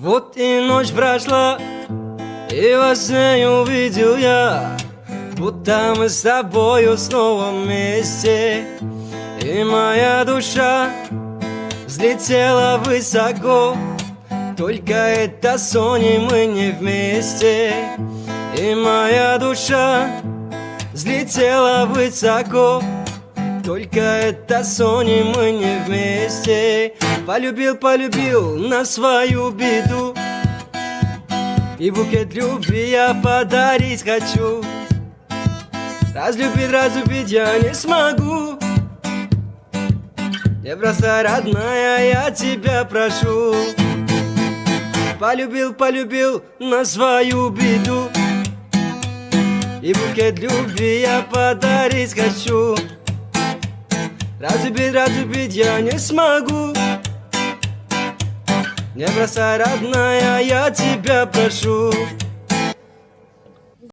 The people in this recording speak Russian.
Вот и ночь прошла, и во сне увидел я, будто мы с тобою снова вместе. И моя душа взлетела высоко, только это сон, и мы не вместе. И моя душа взлетела высоко, только это сон, и мы не вместе. Полюбил, полюбил на свою беду, и букет любви я подарить хочу. Разлюбить, разлюбить я не смогу. Не бросай, родная, я тебя прошу. Полюбил, полюбил на свою беду, и букет любви я подарить хочу. Разлюбить, разлюбить я не смогу. Не бросай, родная, я тебя прошу.